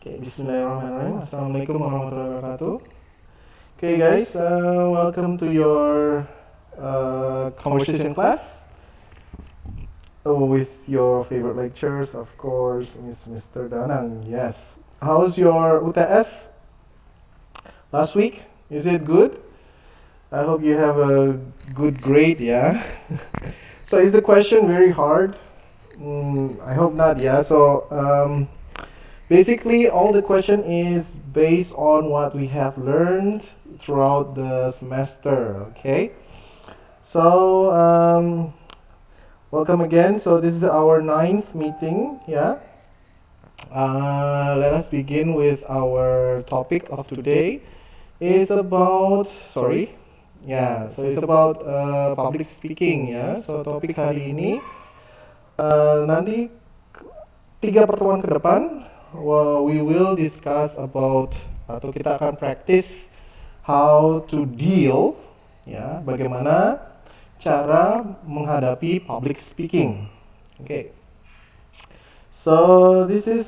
Okay, Bismillahirrahmanirrahim. Assalamualaikum warahmatullahi wabarakatuh. Okay, guys, welcome to your conversation class with your favorite lecturers, of course, Mr. Danang. Yes. How's your UTS last week? Is it good? I hope you have a good grade, yeah? So, is the question very hard? I hope not, yeah. So, basically, all the question is based on what we have learned throughout the semester, okay? So, welcome again. So, this is our ninth meeting, yeah? Let us begin with our topic of today. It's about, sorry, so it's about public speaking, ya. So, topik hari ini nanti 3 pertemuan ke depan, we will discuss about atau kita akan practice how to deal, ya, bagaimana cara menghadapi public speaking. Okay. So this is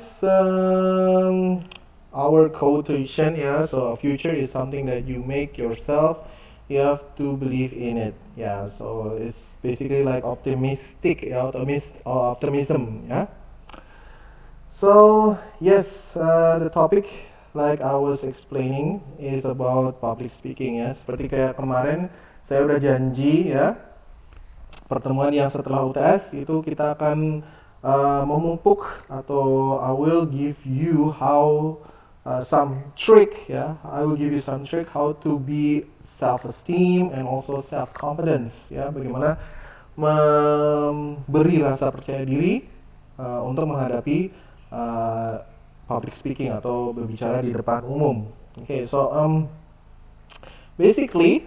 our quotation, yeah. So a future is something that you make yourself. You have to believe in it, yeah. So it's basically like optimistic, yeah, optimism, yeah. So yes, the topic like I was explaining is about public speaking, ya. Seperti kayak kemarin saya udah janji, ya, pertemuan yang setelah UTS itu kita akan memupuk atau I will give you how some trick, ya. I will give you some trick how to be self-esteem and also self-confidence, ya. Bagaimana memberi rasa percaya diri untuk menghadapi public speaking atau berbicara di depan umum. Okay, so basically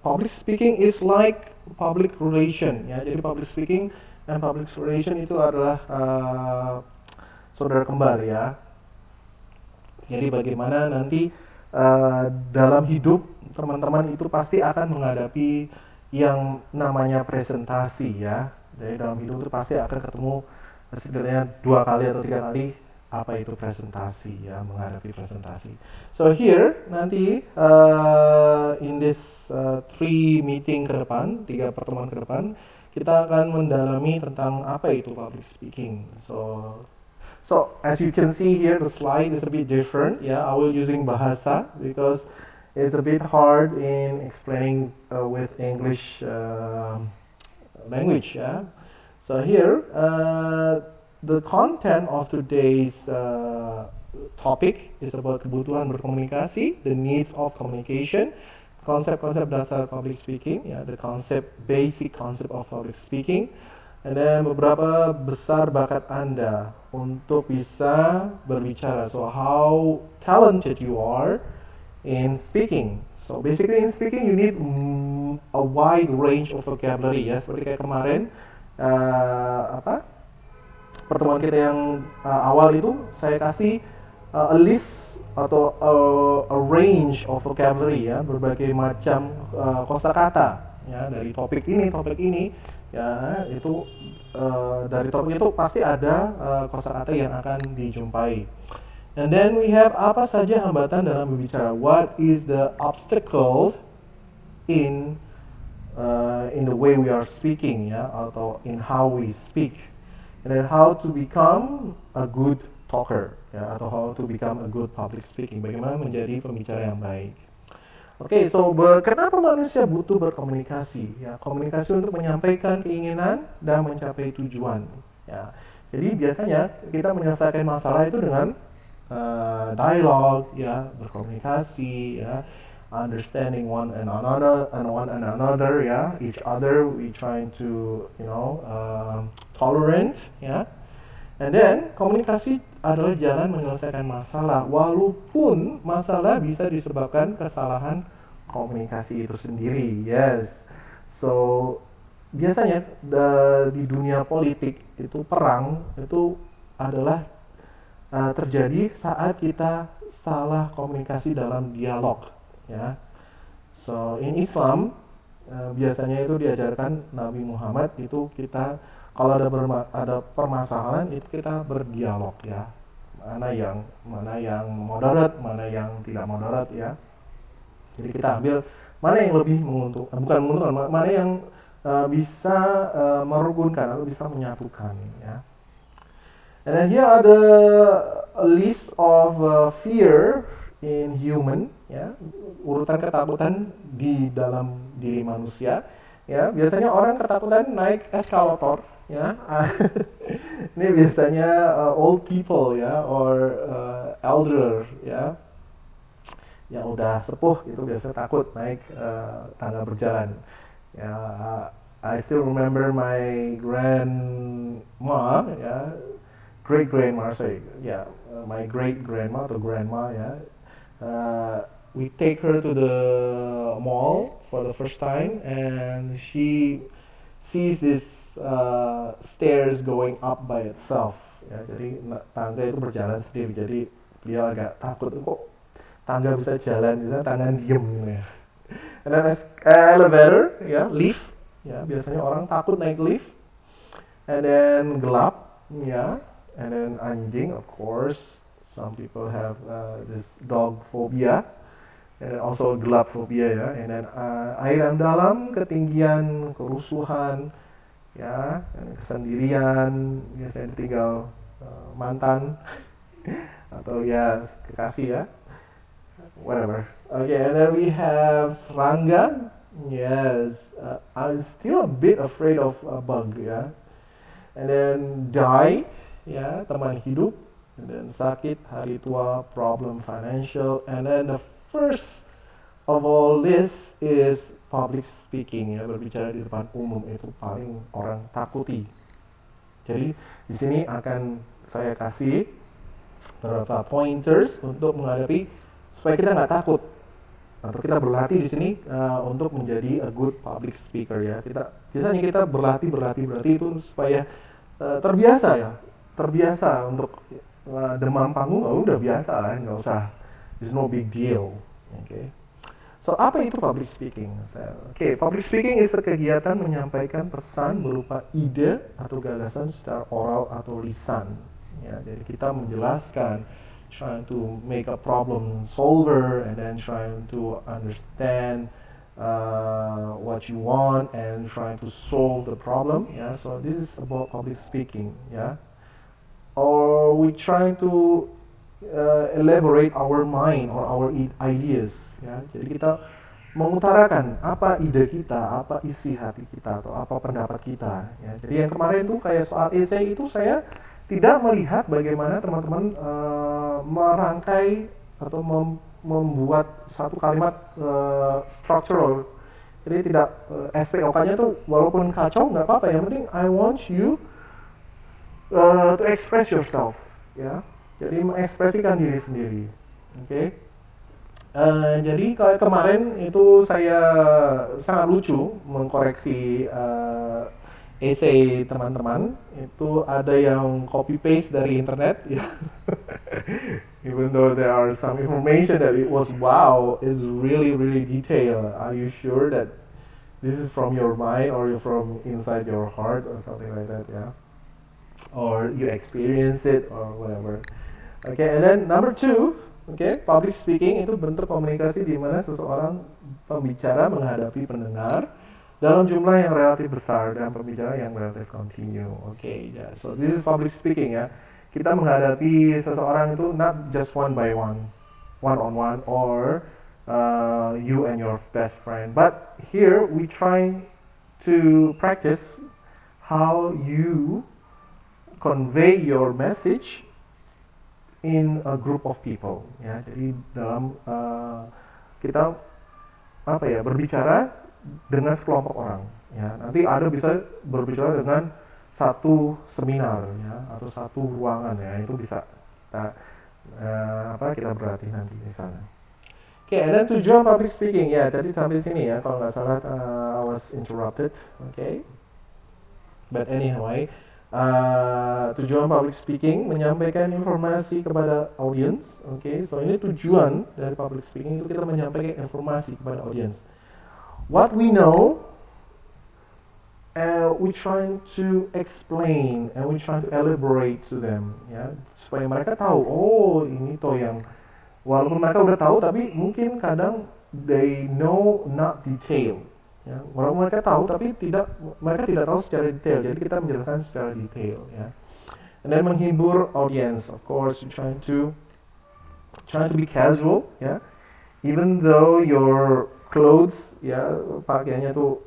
public speaking is like public relation, ya. Jadi public speaking dan public relation itu adalah saudara kembar, ya. Jadi bagaimana nanti dalam hidup teman-teman itu pasti akan menghadapi yang namanya presentasi, ya. Jadi dalam hidup itu pasti akan ketemu setidaknya 2 kali atau 3 kali apa itu presentasi, ya, menghadapi presentasi. So here nanti in this 3 meeting ke depan, 3 pertemuan ke depan, kita akan mendalami tentang apa itu public speaking. So as you can see here, the slide is a bit different. Yeah, I will using bahasa because it's a bit hard in explaining with English language. Yeah. So here, the content of today's topic is about kebutuhan berkomunikasi, the needs of communication, konsep-konsep dasar public speaking, ya, the basic concept of public speaking, and then beberapa besar bakat Anda untuk bisa berbicara. So how talented you are in speaking. So basically in speaking you need a wide range of vocabulary, ya, seperti kayak kemarin pertemuan kita yang awal itu saya kasih a list atau a range of vocabulary, ya, berbagai macam kosakata, ya, dari topik ini, ya, itu dari topik itu pasti ada kosakata yang akan dijumpai. And then we have apa saja hambatan dalam berbicara. What is the obstacle in the way we are speaking, ya, atau in how we speak, and then how to become a good talker, ya, atau how to become a good public speaking, bagaimana menjadi pembicara yang baik. Oke, so kenapa manusia butuh berkomunikasi, ya, komunikasi untuk menyampaikan keinginan dan mencapai tujuan, ya. Jadi biasanya kita menyelesaikan masalah itu dengan dialog, ya, berkomunikasi, ya, understanding one another, ya, each other, we trying to tolerant, ya. And then komunikasi adalah jalan menyelesaikan masalah, walaupun masalah bisa disebabkan kesalahan komunikasi itu sendiri. Yes. So biasanya di dunia politik itu perang itu adalah terjadi saat kita salah komunikasi dalam dialog, ya. So in Islam biasanya itu diajarkan Nabi Muhammad itu kita kalau ada permasalahan itu kita berdialog, ya, mana yang moderate, mana yang tidak moderate ya. Jadi kita ambil mana yang lebih menguntungkan, bukan menguntungkan, mana yang bisa merukunkan atau bisa menyatukan ya. And then here are the list of fear in human ya, urutan ketakutan di dalam diri manusia ya. Biasanya orang ketakutan naik eskalator ya. Ini biasanya old people ya, or elder ya, yang udah sepuh itu biasanya takut naik tangga berjalan ya. I still remember my grandma ya, great grandma, sorry ya, my great grandma atau grandma ya. We take her to the mall for the first time and she sees this stairs going up by itself ya. Jadi tangga itu berjalan sendiri, jadi dia agak takut, kok tangga bisa jalan, misalnya tangan diem ya. And then elevator ya, lift ya, biasanya orang takut naik lift. And then gelap ya, and then anjing, of course some people have this dog phobia, and then also gelap phobia ya. And then air yang dalam, ketinggian, kerusuhan ya, kesendirian, biasanya ditinggal mantan atau ya kekasih ya, whatever. Okay, and then we have serangga. Yes, I'm still a bit afraid of a bug ya. And then die ya, teman hidup. And then sakit, hari tua, problem, financial. And then the first of all this is public speaking ya, berbicara di depan umum itu paling orang takuti. Jadi di sini akan saya kasih beberapa pointers untuk menghadapi supaya kita nggak takut, atau kita berlatih di sini untuk menjadi a good public speaker ya. Biasanya kita berlatih itu supaya terbiasa untuk demam panggung. Udah biasa lah, nggak usah, it's no big deal. Okay. So apa itu public speaking? Public speaking is kegiatan menyampaikan pesan berupa ide atau gagasan secara oral atau lisan. Ya, jadi kita menjelaskan, trying to make a problem solver, and then trying to understand what you want and trying to solve the problem. Yeah, so this is about public speaking. Yeah, or we try to elaborate our mind or our ideas. Ya, jadi kita mengutarakan apa ide kita, apa isi hati kita, atau apa pendapat kita. Ya, jadi yang kemarin tuh kayak soal essay itu saya tidak melihat bagaimana teman-teman merangkai atau membuat satu kalimat structural. Jadi tidak SPOK-nya tuh walaupun kacau nggak apa-apa, yang penting I want you to express yourself. Ya, jadi mengekspresikan diri sendiri. Oke. Jadi kemarin itu saya sangat lucu mengkoreksi essay teman-teman. Itu ada yang copy paste dari internet ya. Even though there are some information that it was wow, it's really detailed. Are you sure that this is from your mind or you're from inside your heart or something like that ya? Or you experience it or whatever. Okay, and then number 2. Public speaking itu bentuk komunikasi di mana seseorang pembicara menghadapi pendengar dalam jumlah yang relatif besar dan pembicara yang relatif continue. So this is public speaking ya. Kita menghadapi seseorang itu not just one by one, one on one, or you and your best friend. But here we try to practice how you convey your message in a group of people ya. Jadi dalam kita berbicara dengan sekelompok orang ya. Nanti ada bisa berbicara dengan satu seminar ya, atau satu ruangan ya, itu bisa kita berlatih nanti di sana. And then tujuan public speaking ya, tadi sampai sini ya kalau nggak salah, I was interrupted. But anyway, tujuan public speaking menyampaikan informasi kepada audience. So ini tujuan dari public speaking itu kita menyampaikan informasi kepada audience. What we know we trying to explain and we trying to elaborate to them, ya, supaya mereka tahu, oh ini toh yang, walaupun mereka udah tahu tapi mungkin kadang they know not detail, ya, walaupun mereka tahu tapi mereka tidak tahu secara detail, jadi kita menjelaskan secara detail, ya. And then menghibur audience, of course, trying to be casual, ya, even though your clothes, ya, pakaiannya tuh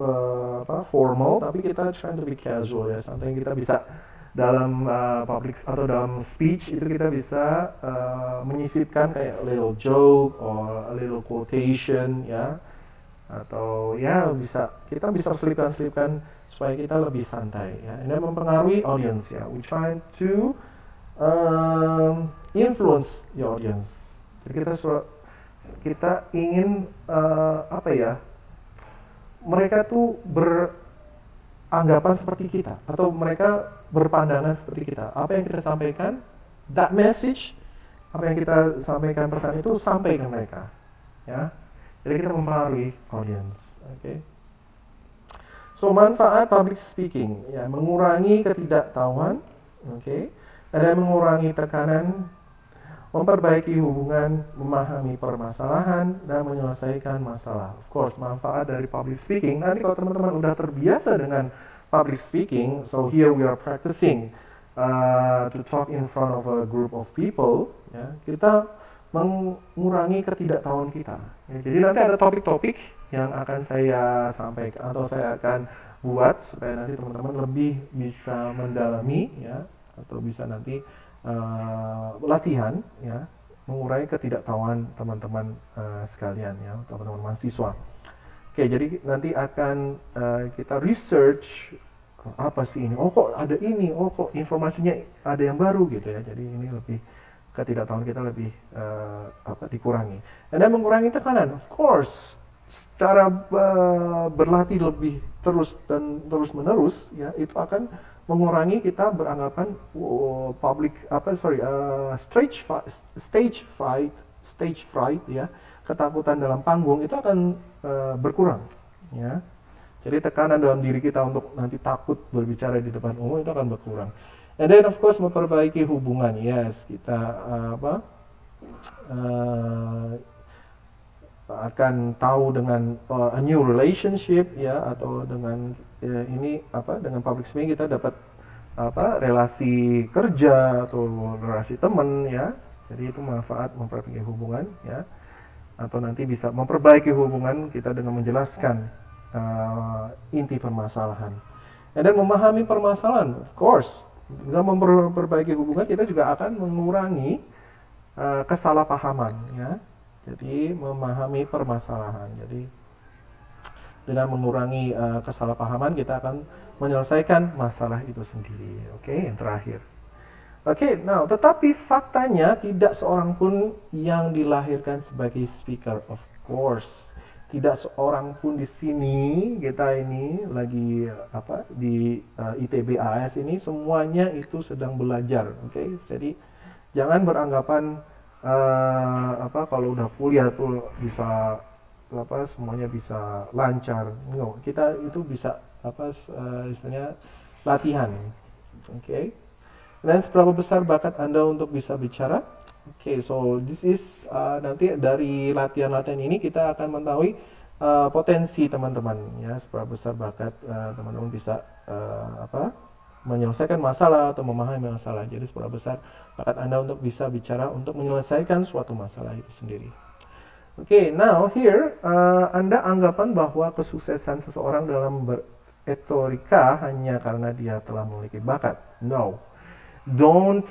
formal, tapi kita trying to be casual, ya, something kita bisa dalam public atau dalam speech itu kita bisa menyisipkan kayak a little joke or a little quotation, ya, atau ya kita bisa selipkan supaya kita lebih santai, ya, ini mempengaruhi audience, ya. We try to influence the audience. Jadi kita ingin mereka tuh beranggapan seperti kita atau mereka berpandangan seperti kita. Apa yang kita sampaikan, that message, apa yang kita sampaikan, pesan itu sampai ke mereka, ya. Jadi kita mempengaruhi audience, okay? So manfaat public speaking, ya, mengurangi ketidaktahuan, okay? Dan mengurangi tekanan, memperbaiki hubungan, memahami permasalahan, dan menyelesaikan masalah. Of course, manfaat dari public speaking, nanti kalau teman-teman udah terbiasa dengan public speaking, so here we are practicing to talk in front of a group of people, ya, kita mengurangi ketidaktahuan kita. Ya, jadi nanti ada topik-topik yang akan saya sampaikan atau saya akan buat supaya nanti teman-teman lebih bisa mendalami, ya, atau bisa nanti latihan, ya, mengurangi ketidaktahuan teman-teman sekalian, ya, teman-teman mahasiswa. Oke, jadi nanti akan kita research apa sih ini? Oh kok ada ini? Oh kok informasinya ada yang baru gitu, ya. Jadi ini lebih ketidaktahuan kita lebih dikurangi. Dan mengurangi tekanan, of course, secara berlatih lebih terus menerus, ya, itu akan mengurangi kita beranggapan stage fright, ya, ketakutan dalam panggung itu akan berkurang, ya. Jadi tekanan dalam diri kita untuk nanti takut berbicara di depan umum itu akan berkurang. And then of course memperbaiki hubungan, yes, kita akan tahu dengan a new relationship, ya, atau dengan dengan public speaking kita dapat relasi kerja atau relasi teman, ya. Jadi itu manfaat memperbaiki hubungan, ya, atau nanti bisa memperbaiki hubungan kita dengan menjelaskan inti permasalahan. Dan memahami permasalahan, of course, dengan memperbaiki hubungan kita juga akan mengurangi kesalahpahaman, ya. Jadi memahami permasalahan. Jadi dengan mengurangi kesalahpahaman kita akan menyelesaikan masalah itu sendiri. Oke, yang terakhir. Oke, now tetapi faktanya tidak seorang pun yang dilahirkan sebagai speaker, of course. Tidak seorang pun di sini, kita ini lagi di ITB AS ini semuanya itu sedang belajar, oke? Jadi jangan beranggapan kalau udah kuliah tuh bisa semuanya bisa lancar. No, kita itu bisa istilahnya latihan, oke? Dan seberapa besar bakat Anda untuk bisa bicara? Oke, so this is nanti dari latihan-latihan ini kita akan mengetahui potensi teman-teman, ya, seberapa besar bakat teman-teman bisa menyelesaikan masalah atau memahami masalah. Jadi seberapa besar bakat Anda untuk bisa bicara untuk menyelesaikan suatu masalah itu sendiri. Oke, now here Anda anggapan bahwa kesuksesan seseorang dalam beretorika hanya karena dia telah memiliki bakat. No, don't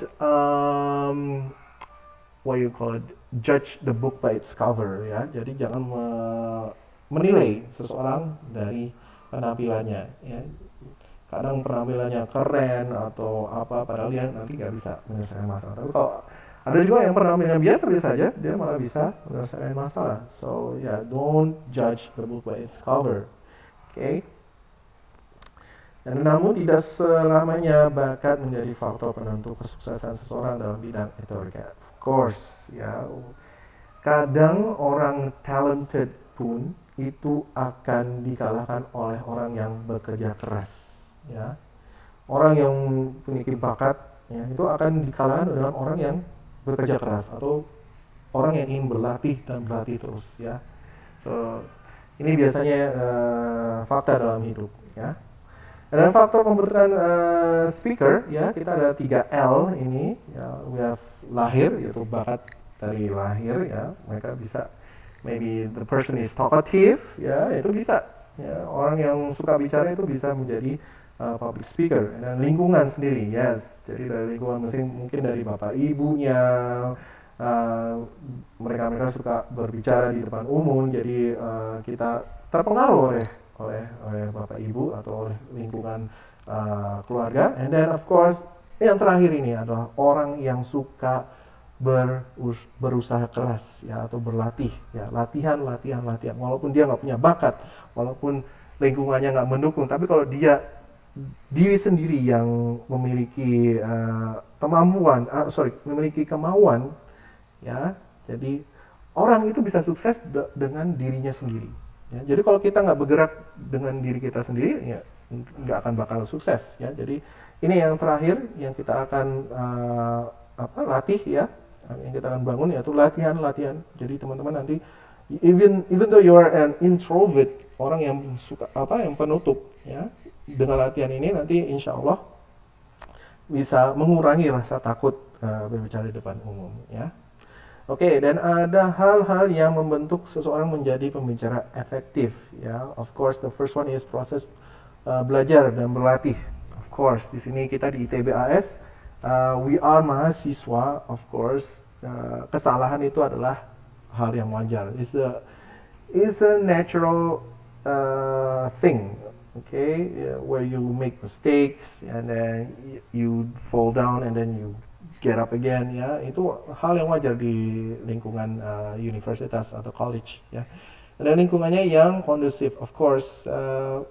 judge the book by its cover, ya. Jadi jangan menilai seseorang dari penampilannya, ya. Kadang penampilannya keren atau apa, padahal dia nanti nggak bisa menyelesaikan masalah. Tapi kalau ada juga yang penampilannya biasa-biasa saja, dia malah bisa menyelesaikan masalah. So yeah, don't judge the book by its cover, okay? Dan namun tidak selamanya bakat menjadi faktor penentu kesuksesan seseorang dalam bidang retorika. Of course, ya. Kadang orang talented pun itu akan dikalahkan oleh orang yang bekerja keras. ya. Orang yang memiliki bakat, ya, itu akan dikalahkan dengan orang yang bekerja keras atau orang yang ingin berlatih dan berlatih terus, ya. So, ini biasanya fakta dalam hidup, ya. Dan faktor pembentukan speaker, ya, kita ada 3 L ini, ya. We have lahir, yaitu bakat dari lahir, ya. Mereka bisa, maybe the person is talkative, ya, itu bisa, ya. Orang yang suka bicara itu bisa menjadi public speaker. Dan lingkungan sendiri, yes. Jadi dari lingkungan mungkin dari bapak ibunya, mereka suka berbicara di depan umum, jadi kita terpengaruh oleh bapak ibu atau oleh lingkungan keluarga. And then of course yang terakhir ini adalah orang yang suka berusaha keras, ya, atau berlatih, ya, latihan walaupun dia nggak punya bakat, walaupun lingkungannya nggak mendukung, tapi kalau dia diri sendiri yang memiliki memiliki kemauan, ya, jadi orang itu bisa sukses dengan dirinya sendiri, ya. Jadi kalau kita nggak bergerak dengan diri kita sendiri, ya nggak akan bakal sukses, ya. Jadi ini yang terakhir yang kita akan latih, ya, yang kita akan bangun, yaitu latihan. Jadi teman-teman nanti even though you are an introvert, orang yang suka yang penutup, ya, dengan latihan ini nanti insya Allah bisa mengurangi rasa takut berbicara di depan umum, ya. Oke, dan ada hal-hal yang membentuk seseorang menjadi pembicara efektif, ya. Of course, the first one is proses belajar dan berlatih. Of course, di sini kita di ITB-AS, we are mahasiswa, of course, kesalahan itu adalah hal yang wajar. It's a natural thing, okay, where you make mistakes and then you fall down and then you get up again, ya, itu hal yang wajar di lingkungan universitas atau college, ya. Dan lingkungannya yang kondusif, of course,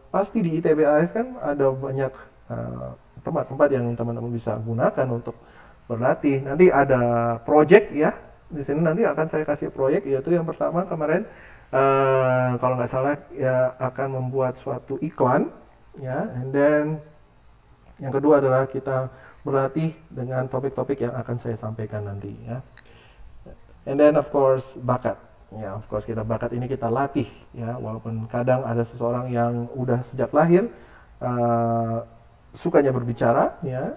pasti di ITB-AS kan ada banyak tempat-tempat yang teman-teman bisa gunakan untuk berlatih. Nanti ada project, ya, di sini nanti akan saya kasih proyek, yaitu yang pertama kemarin kalau nggak salah, ya, akan membuat suatu iklan, ya, and then yang kedua adalah kita berlatih dengan topik-topik yang akan saya sampaikan nanti, ya. And then of course bakat, ya, of course bakat ini kita latih, ya, walaupun kadang ada seseorang yang udah sejak lahir sukanya berbicara, ya,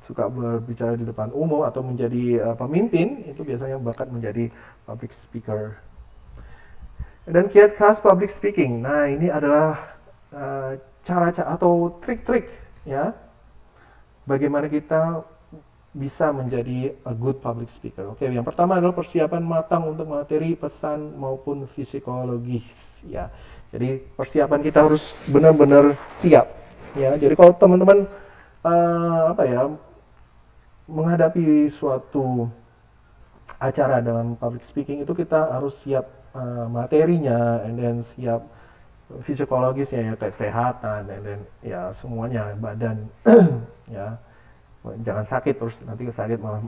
suka berbicara di depan umum atau menjadi pemimpin, itu biasanya bakat menjadi public speaker. Dan kiat khas public speaking, nah ini adalah cara-cara atau trik-trik, ya, bagaimana kita bisa menjadi a good public speaker. Oke, yang pertama adalah persiapan matang untuk materi, pesan maupun psikologis, ya. Jadi persiapan kita harus benar-benar siap, ya. Jadi kalau teman-teman menghadapi suatu acara dalam public speaking itu kita harus siap materinya, and then siap psikologisnya, ya, kesehatan, and then ya semuanya, badan, ya, jangan sakit terus nanti sakit malah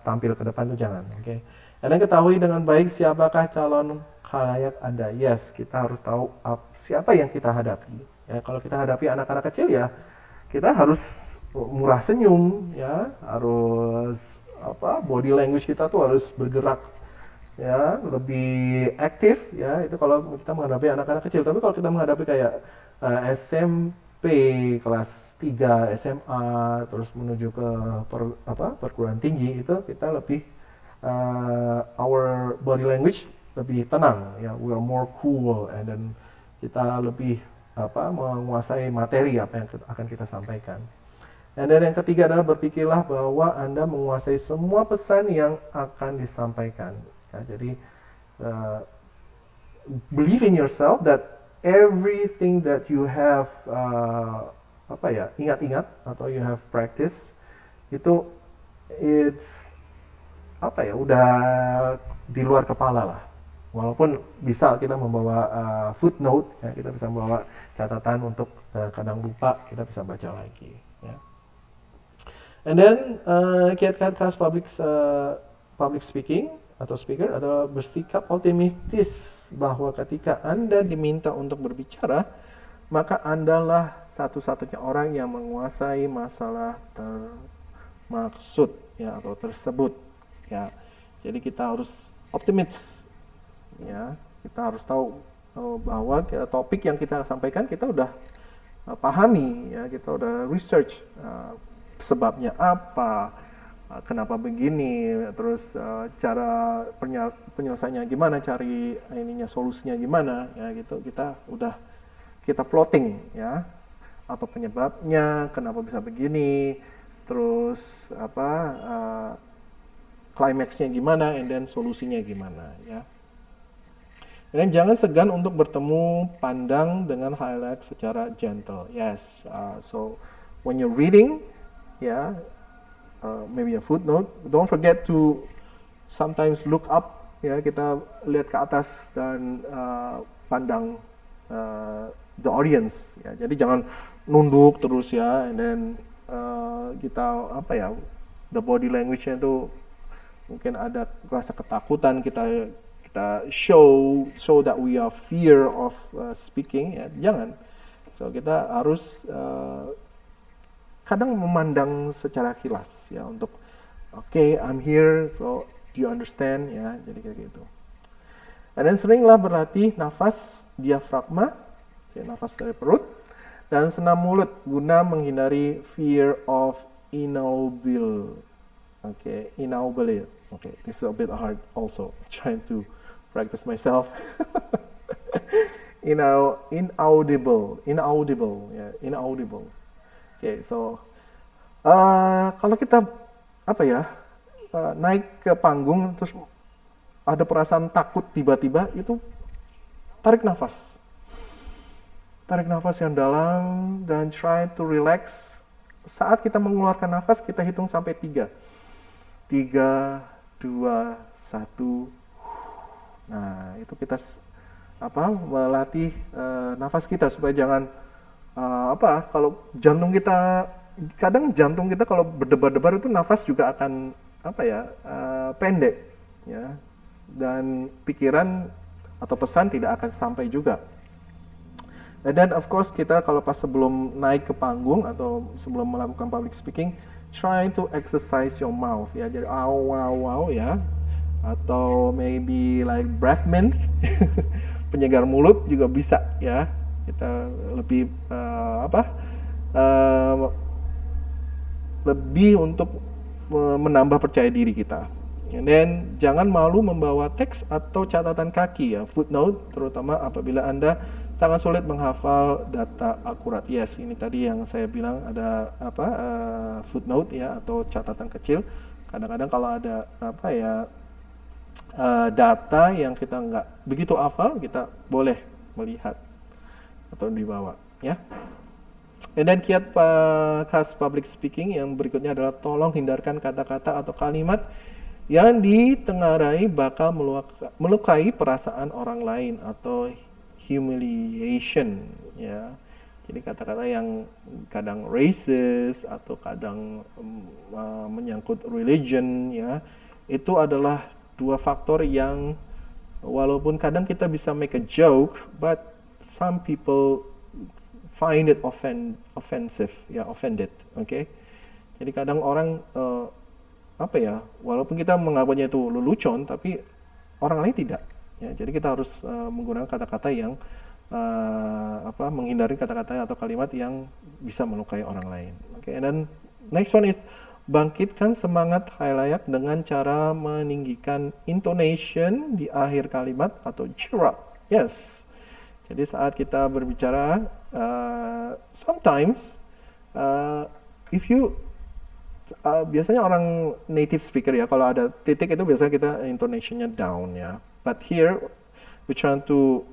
tampil ke depan, itu jangan, oke. Dan ketahui dengan baik siapakah calon khalayak Anda. Yes, kita harus tahu siapa yang kita hadapi, ya. Kalau kita hadapi anak-anak kecil, ya kita harus murah senyum, ya, harus body language kita tuh harus bergerak, ya, lebih aktif, ya, itu kalau kita menghadapi anak-anak kecil. Tapi kalau kita menghadapi kayak SMP kelas 3, SMA, terus menuju ke perguruan tinggi, itu kita lebih our body language lebih tenang, ya, we are more cool, and then kita lebih menguasai materi apa yang akan kita sampaikan. Dan yang ketiga adalah berpikirlah bahwa Anda menguasai semua pesan yang akan disampaikan. Ya, jadi believe in yourself that everything that you have ingat-ingat atau you have practice itu it's udah di luar kepala lah. Walaupun bisa kita membawa footnote, ya, kita bisa membawa catatan untuk kadang lupa kita bisa baca lagi, ya. And then kiat-kiat khas public speaking atau speaker adalah bersikap optimistis bahwa ketika Anda diminta untuk berbicara, maka Andalah satu-satunya orang yang menguasai masalah termaksud ya atau tersebut ya. Jadi kita harus optimis ya. Kita harus tahu bahwa topik yang kita sampaikan kita udah pahami ya, kita udah research sebabnya apa, kenapa begini, terus cara penyelesaiannya gimana, cari solusinya gimana ya gitu. Kita plotting ya, apa penyebabnya, kenapa bisa begini, terus climaxnya gimana, and then solusinya gimana ya. Dan jangan segan untuk bertemu pandang dengan highlight secara gentle. Yes, so when you're reading, maybe a footnote, don't forget to sometimes look up. Ya, kita lihat ke atas dan pandang the audience. Ya, jadi jangan nunduk terus ya, and then kita the body language-nya itu mungkin ada rasa ketakutan, kita show that we are fear of speaking ya, jangan. So kita harus kadang memandang secara kilas ya, untuk I'm here, so do you understand ya, jadi kayak gitu. Dan seringlah berlatih nafas diafragma ya, nafas dari perut, dan senam mulut guna menghindari fear of inaudible. Inaudible. This is a bit hard also, trying to practice myself. Inaudible. So kalau kita naik ke panggung terus ada perasaan takut tiba-tiba, itu tarik nafas yang dalam dan try to relax. Saat kita mengeluarkan nafas, kita hitung sampai 3, 2, 1. Nah, itu kita melatih nafas kita supaya jangan kalau jantung kita, kadang jantung kita kalau berdebar-debar itu nafas juga akan pendek ya, dan pikiran atau pesan tidak akan sampai juga. Dan of course kita kalau pas sebelum naik ke panggung atau sebelum melakukan public speaking, try to exercise your mouth ya, jadi wow ya, atau maybe like breath mint penyegar mulut juga bisa ya. Kita lebih lebih untuk menambah percaya diri kita. And then jangan malu membawa teks atau catatan kaki ya, footnote, terutama apabila Anda sangat sulit menghafal data akurat. Yes, ini tadi yang saya bilang ada footnote ya, atau catatan kecil. Kadang-kadang kalau ada data yang kita nggak begitu hafal, kita boleh melihat atau dibawa ya. And then kiat khas public speaking yang berikutnya adalah tolong hindarkan kata-kata atau kalimat yang ditengarai bakal melukai perasaan orang lain atau humiliation ya. Jadi kata-kata yang kadang racist atau kadang menyangkut religion ya, itu adalah dua faktor yang walaupun kadang kita bisa make a joke, but some people find it offensive ya, offended. Jadi kadang orang walaupun kita menganggapnya itu lelucon, tapi orang lain tidak ya. Jadi kita harus menggunakan kata-kata yang menghindari kata-kata atau kalimat yang bisa melukai orang lain. And then next one is bangkitkan semangat halayak dengan cara meninggikan intonation di akhir kalimat atau cheer up. Yes. Jadi saat kita berbicara, sometimes if you biasanya orang native speaker ya, kalau ada titik itu biasanya kita intonationnya down ya. But here we trying to